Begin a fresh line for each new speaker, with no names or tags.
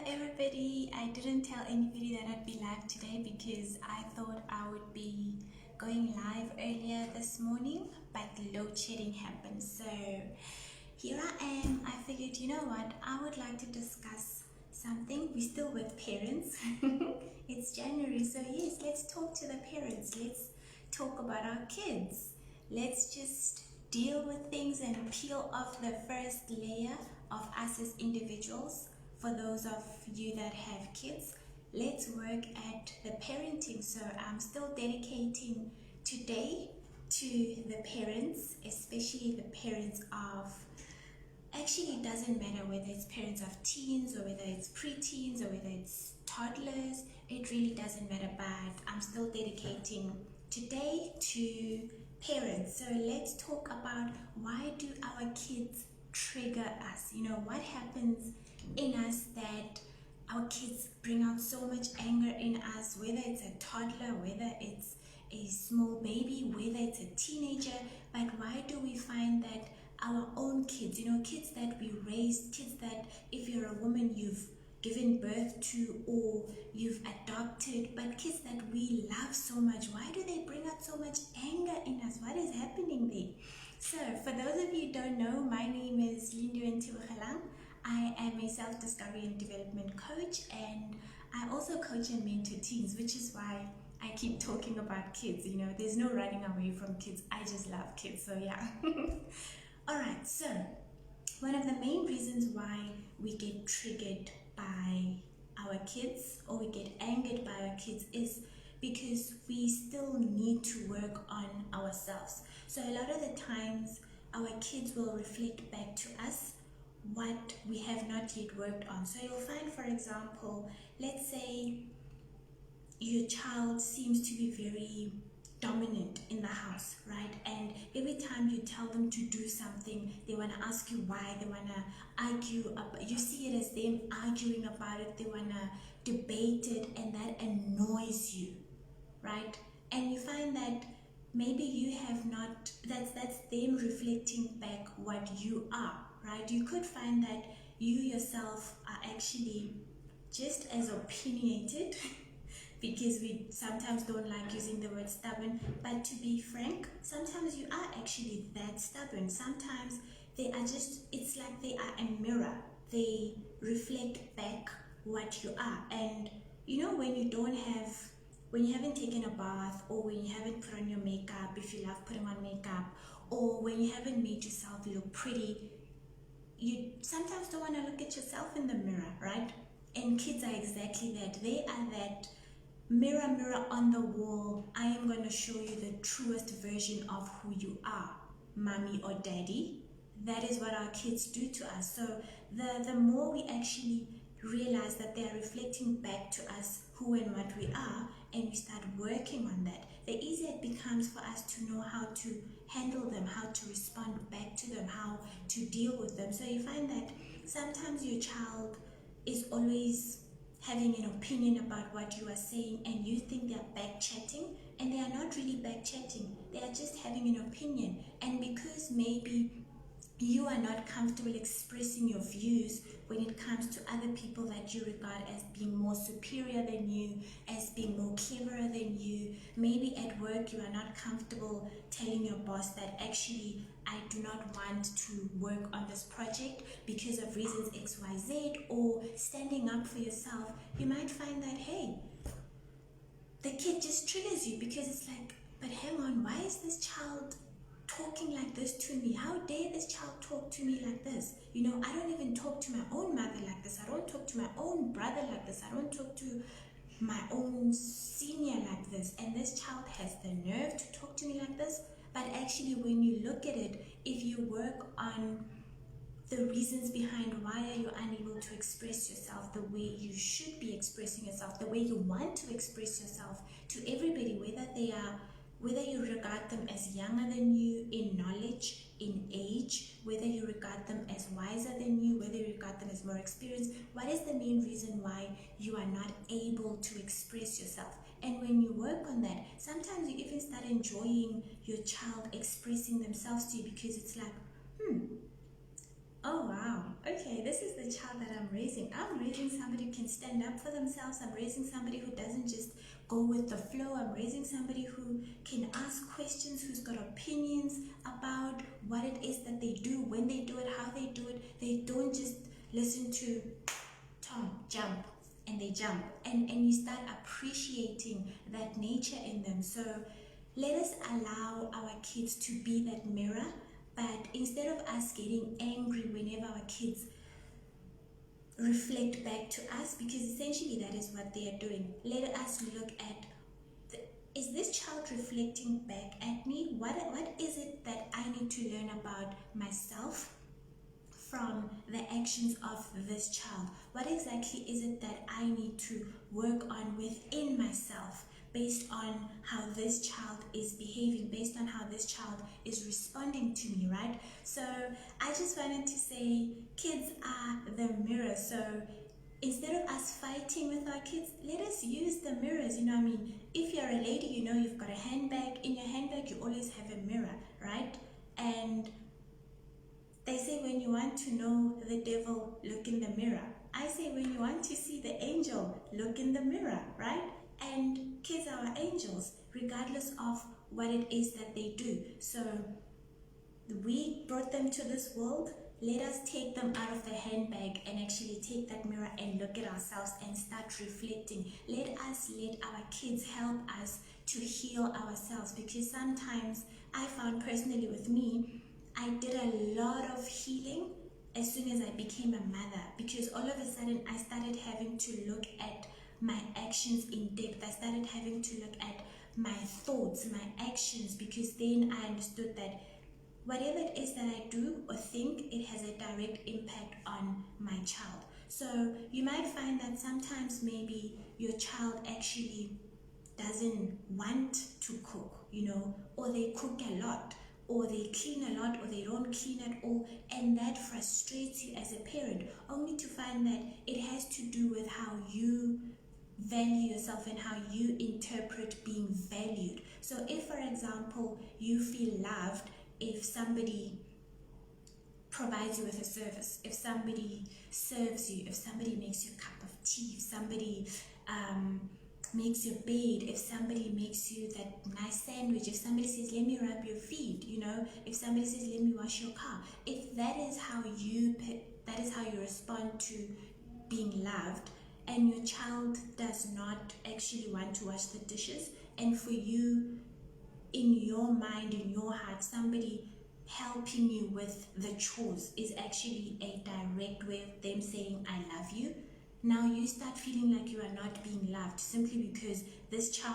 everybody. I didn't tell anybody that I'd be live today because I thought I would be going live earlier this morning, but load shedding happened. So here I am. I figured, you know what, I would like to discuss something. We're still with parents. It's January, so yes, let's talk to the parents. Let's talk about our kids. Let's just deal with things and peel off the first layer of us as individuals. For those of you that have kids, let's work at the parenting. So I'm still dedicating today to the parents, especially the parents of, actually it doesn't matter whether it's parents of teens or whether it's preteens or whether it's toddlers, it really doesn't matter, but I'm still dedicating today to parents. So let's talk about, why do our kids trigger us? You know, what happens in us that our kids bring out so much anger in us, whether it's a toddler, whether it's a small baby, whether it's a teenager. But why do we find that our own kids, you know, kids that we raised, kids that if you're a woman you've given birth to or you've adopted, but kids that we love so much, why do they bring out so much anger in us? What is happening there? So for those of you who don't know, my name is Lindu Ntibukhalang. I am a self-discovery and development coach, and I also coach and mentor teens, which is why I keep talking about kids. You know, there's no running away from kids. I just love kids, so yeah. All right, so one of the main reasons why we get triggered by our kids or we get angered by our kids is because we still need to work on ourselves. So a lot of the times our kids will reflect back to us what we have not yet worked on. So you'll find, for example, let's say your child seems to be very dominant in the house, right? And every time you tell them to do something, they want to ask you why, they want to argue about, you see it as them arguing about it, they want to debate it, and that annoys you, right? And you find that maybe you have not, that's them reflecting back what you are, right? You could find that you yourself are actually just as opinionated because we sometimes don't like using the word stubborn, but to be frank, sometimes you are actually that stubborn. Sometimes they are just, it's like they are a mirror. They reflect back what you are. And you know, when you haven't taken a bath, or when you haven't put on your makeup, if you love putting on makeup, or when you haven't made yourself look pretty, you sometimes don't want to look at yourself in the mirror, right? And kids are exactly that. They are that mirror, mirror on the wall. I am going to show you the truest version of who you are, mommy or daddy. That is what our kids do to us. So the more we actually realize that they are reflecting back to us who and what we are, and we start working on that, the easier it becomes for us to know how to handle them, how to respond back to them, how to deal with them. So you find that sometimes your child is always having an opinion about what you are saying, and you think they're back chatting, and they are not really back chatting. They are just having an opinion. And because maybe you are not comfortable expressing your views when it comes to other people that you regard as being more superior than you, as being more cleverer than you. Maybe at work you are not comfortable telling your boss that actually I do not want to work on this project because of reasons XYZ, or standing up for yourself. You might find that, hey, the kid just triggers you because it's like, but hang on, why is this child talking like this to me? How dare this child talk to me like this? You know, I don't even talk to my own mother like this. I don't talk to my own brother like this. I don't talk to my own senior like this. And this child has the nerve to talk to me like this. But actually, when you look at it, if you work on the reasons behind why are you unable to express yourself the way you should be expressing yourself, the way you want to express yourself to everybody, whether you regard them as younger than you in knowledge, in age, whether you regard them as wiser than you, whether you regard them as more experienced, what is the main reason why you are not able to express yourself? And when you work on that, sometimes you even start enjoying your child expressing themselves to you, because it's like, Oh wow. Okay, this is the child that I'm raising. I'm raising somebody who can stand up for themselves. I'm raising somebody who doesn't just go with the flow. I'm raising somebody who can ask questions, who's got opinions about what it is that they do, when they do it, how they do it. They don't just listen to Tom, jump, and they jump. And you start appreciating that nature in them. So let us allow our kids to be that mirror, but instead of us getting angry whenever our kids reflect back to us, because essentially that is what they are doing, let us look at the, is this child reflecting back at me? What is it that I need to learn about myself from the actions of this child? What exactly is it that I need to work on within myself based on how this child is behaving, based on how this child is responding to me, right? So I just wanted to say kids are the mirror. So instead of us fighting with our kids, let us use the mirrors. You know what I mean? If you're a lady, you know you've got a handbag. In your handbag, you always have a mirror, right? And they say when you want to know the devil, look in the mirror. I say when you want to see the angel, look in the mirror, right? And kids are angels, regardless of what it is that they do. So we brought them to this world. Let us take them out of the handbag and actually take that mirror and look at ourselves and start reflecting. Let us let our kids help us to heal ourselves, because sometimes I found personally with me, I did a lot of healing as soon as I became a mother, because all of a sudden I started having to look at my actions in depth. I started having to look at my thoughts, my actions, because then I understood that whatever it is that I do or think, it has a direct impact on my child. So you might find that sometimes maybe your child actually doesn't want to cook, you know, or they cook a lot, or they clean a lot, or they don't clean at all, and that frustrates you as a parent, only to find that it has to do with how you value yourself and how you interpret being valued. So if, for example, you feel loved if somebody provides you with a service, if somebody serves you, if somebody makes you a cup of tea, if somebody makes your bed, if somebody makes you that nice sandwich, if somebody says let me rub your feet, you know, if somebody says let me wash your car, if that is how you respond to being loved, and your child does not actually want to wash the dishes, and for you, in your mind, in your heart, somebody helping you with the chores is actually a direct way of them saying I love you, now you start feeling like you are not being loved simply because this child